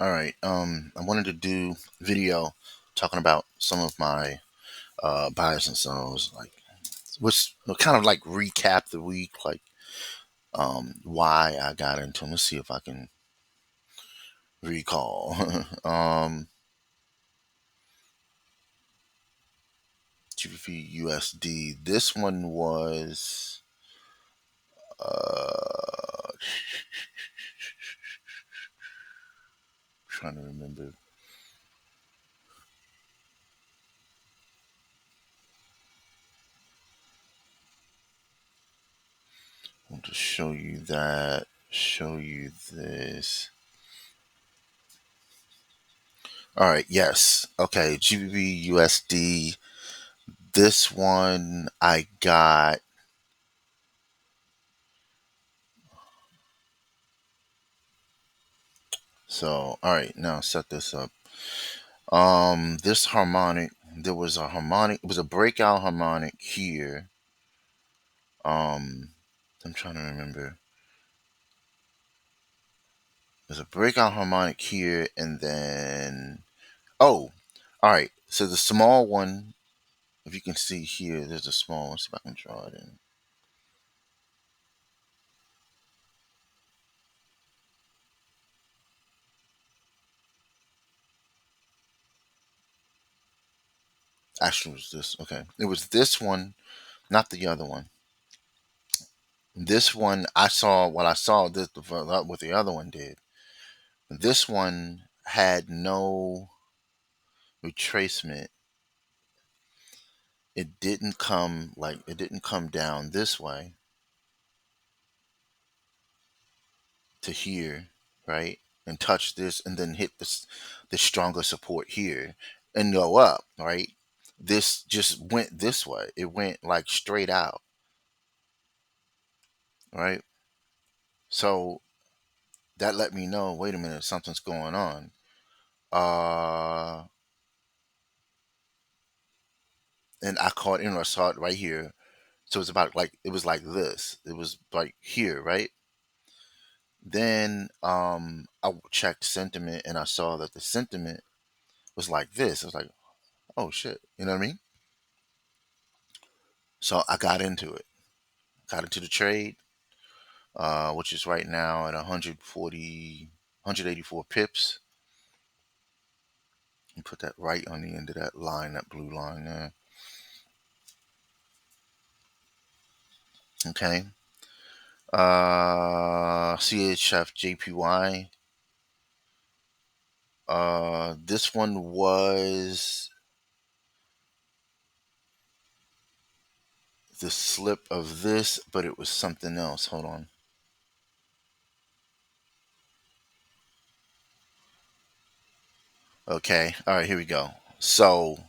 All right. I wanted to do video talking about some of my buys and sells, like what's kind of like recap the week, like why I got into them. Let's see if I can recall. GBPUSD. This one was trying to remember. I want to show you that. Show you this. All right. Yes. Okay. GBPUSD. This one I got. So, all right, now set this up. This harmonic, there was a harmonic, it was a breakout harmonic here. I'm trying to remember. There's a breakout harmonic here, and then, oh, all right. So the small one, if you can see here, there's a small one. Let's see if I can draw it in. Actually, it was this. Okay. It was this one, not the other one. This one, I saw, what I saw, this, what the other one did. This one had no retracement. It didn't come down this way to here, right? And touch this and then hit this stronger support here and go up, right? This just went this way. It went like straight out, right? So that let me know, wait a minute, something's going on. Uh and I caught in, I saw it right here. So it's about like, it was like this. It was like here, right? Then I checked sentiment and I saw that the sentiment was like this. I was like, oh shit, you know what I mean? So I got into it, got into the trade, which is right now at 140, 184 pips. And put that right on the end of that line, that blue line there. Okay. CHFJPY. This one was the slip of this, but it was something else. Hold on. Okay. All right, here we go. So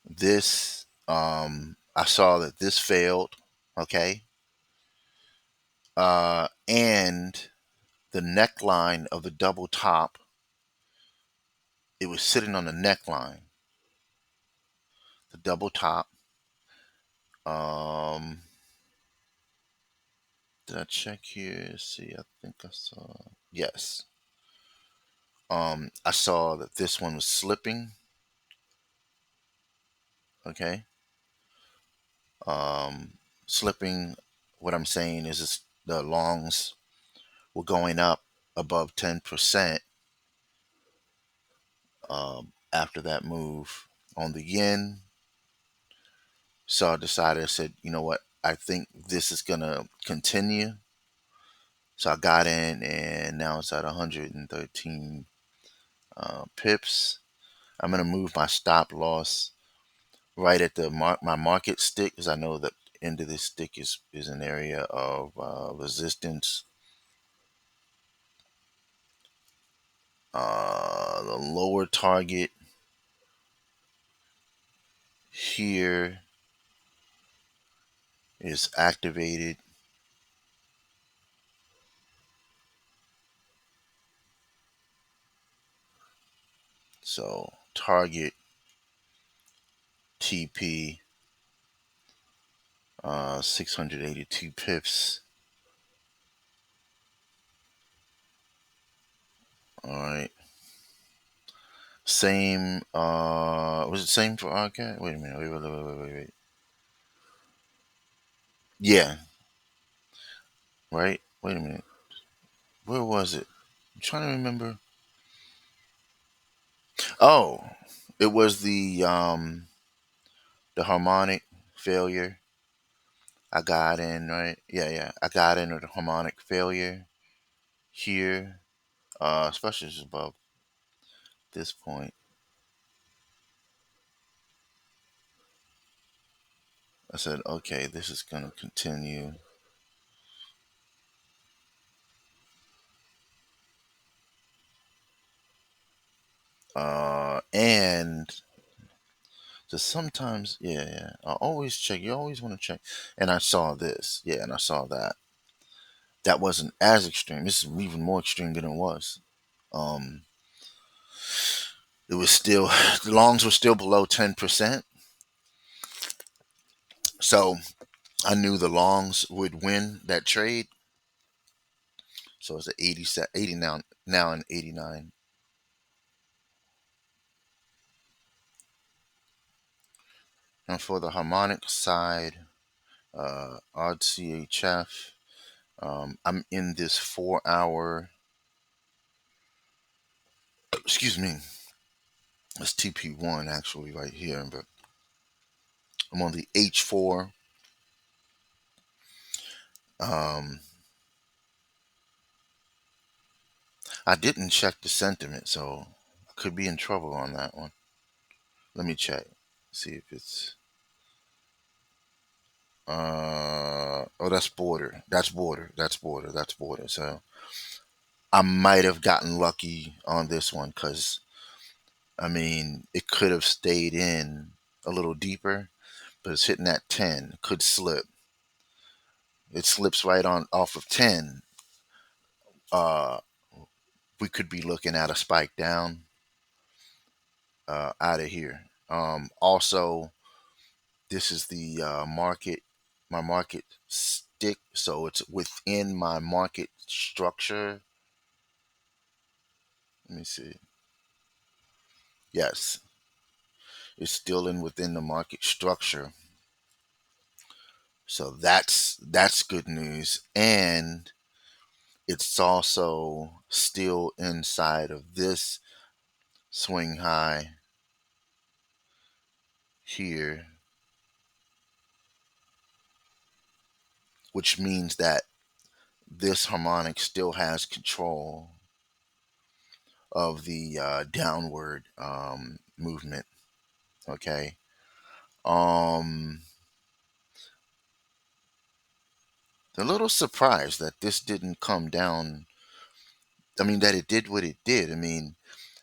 this, I saw that this failed. Okay. And the neckline of the double top, it was sitting on the neckline, the double top. Um, did I check here? Let's see, I think I saw. Yes. I saw that this one was slipping. Okay. Slipping. What I'm saying is the longs were going up above 10% after that move on the yen. So I decided, I said, you know what? I think this is going to continue. So I got in and now it's at 113 pips. I'm going to move my stop loss right at the my market stick, because I know that end of this stick is an area of resistance. The lower target here is activated. So target TP 682 pips. All Same. Was it same for AUDCAD? Wait a minute. Wait. Yeah. Right. Wait a minute. Where was it? I'm trying to remember. Oh, it was the harmonic failure. I got in, right. Yeah. I got in with the harmonic failure here. Especially just above this point. I said, okay, this is gonna continue. And just sometimes, yeah. I always check. You always want to check. And I saw this, yeah, and I saw that. That wasn't as extreme. This is even more extreme than it was. Um, it was still the longs were still below 10%. So I knew the longs would win that trade. So it's at 80 now in 89. And for the harmonic side, odd CHF. I'm in this 4 hour. Excuse me. It's TP1 actually right here, but I'm on the H4. Um, I didn't check the sentiment, so I could be in trouble on that one. Let me check. See if it's. Oh, that's border. That's border. That's border. That's border. So I might have gotten lucky on this one because I mean it could have stayed in a little deeper, but it's hitting at 10. Could slip. It slips right on off of 10. Uh, we could be looking at a spike down out of here. Also, this is the my market stick, so it's within my market structure. Let me see. Yes, it's still in within the market structure. So that's good news, and it's also still inside of this swing high here, which means that this harmonic still has control of the downward movement. Okay. Um, a little surprised that this didn't come down. I mean, that it did what it did. I mean,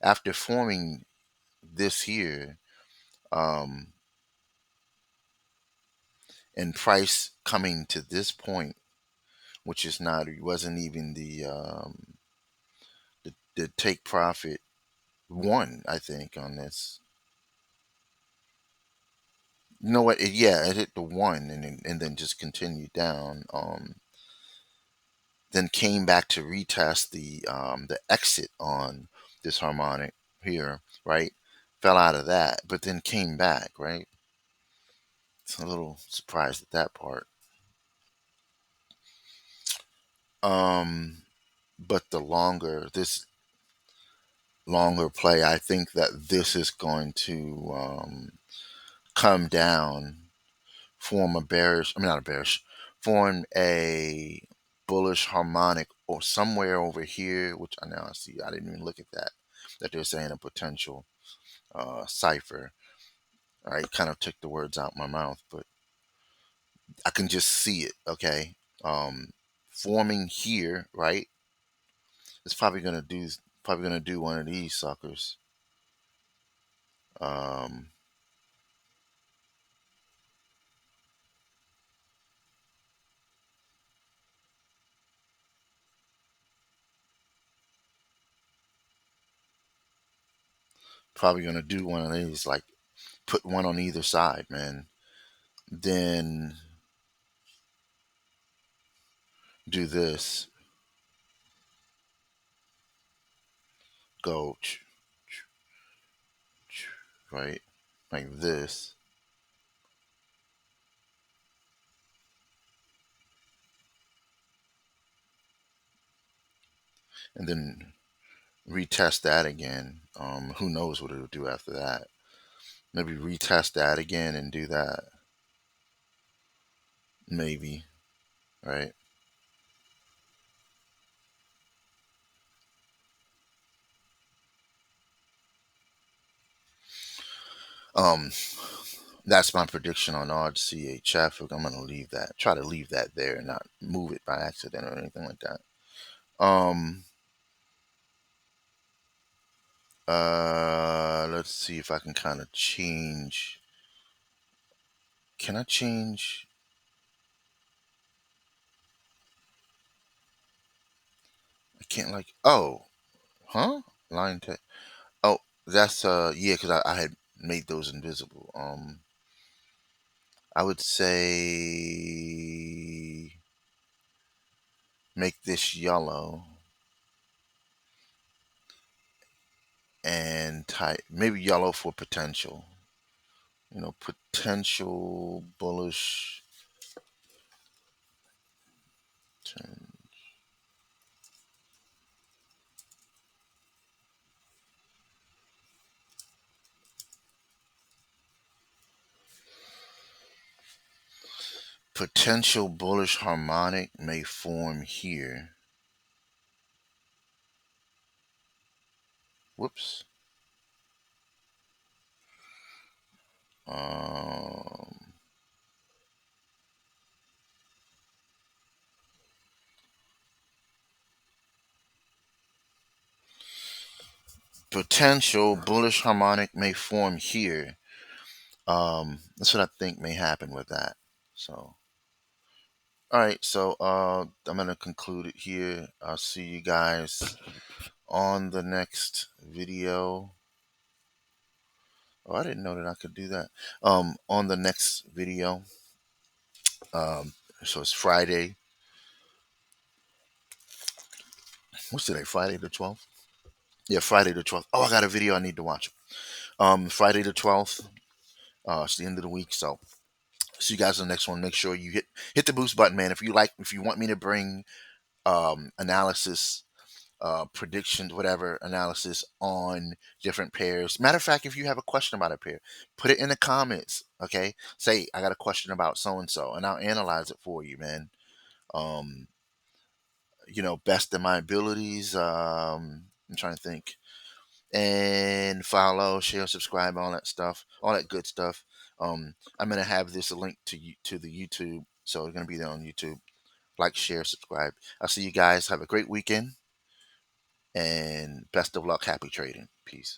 after forming this here, um, and price coming to this point, which is not, it wasn't even the take profit one, I think, on this. You know what? Yeah, it hit the one and then just continued down. Then came back to retest the exit on this harmonic here, right? Fell out of that, but then came back, right? It's a little surprised at that part. Um, but the longer this longer play, I think that this is going to come down, form a bearish. I mean, not a bearish, form a bullish harmonic or somewhere over here, which I now see. I didn't even look at that. That they're saying a potential cipher. I kind of took the words out my mouth, but I can just see it. Okay, forming here, right? It's probably gonna do one of these suckers. Um, Probably gonna do one of these, like put one on either side, man. Then do this. Go. right? Like this, and then retest that again. Who knows what it'll do after that? Maybe retest that again and do that. Maybe, right? Um, that's my prediction on odd CHF. I'm gonna leave that. Try to leave that there and not move it by accident or anything like that. Let's see if I can kind of change. Can I change? I can't like. Oh, huh? Line text. Oh, that's yeah, because I had made those invisible. I would say make this yellow and type maybe yellow for potential. Potential bullish. Potential bullish harmonic may form here. Whoops. Um, Potential bullish harmonic may form here. That's what I think may happen with that. So, all right. So, I'm gonna conclude it here. I'll see you guys on the next video. Oh, I didn't know that I could do that. On the next video. Um, so it's Friday. What's today? Friday the 12th. Yeah, Friday the 12th. Oh, I got a video I need to watch. Friday the 12th. It's the end of the week, so see you guys in the next one. Make sure you hit the boost button, man. If you want me to bring analysis, predictions, whatever analysis on different pairs. Matter of fact, if you have a question about a pair, put it in the comments. Okay, say I got a question about so and so, and I'll analyze it for you, man. Um, best of my abilities. I'm trying to think. And follow, share, subscribe, all that stuff, all that good stuff. I'm gonna have this link to the YouTube, so it's gonna be there on YouTube. Like, share, subscribe. I'll see you guys. Have a great weekend and best of luck. Happy trading. Peace.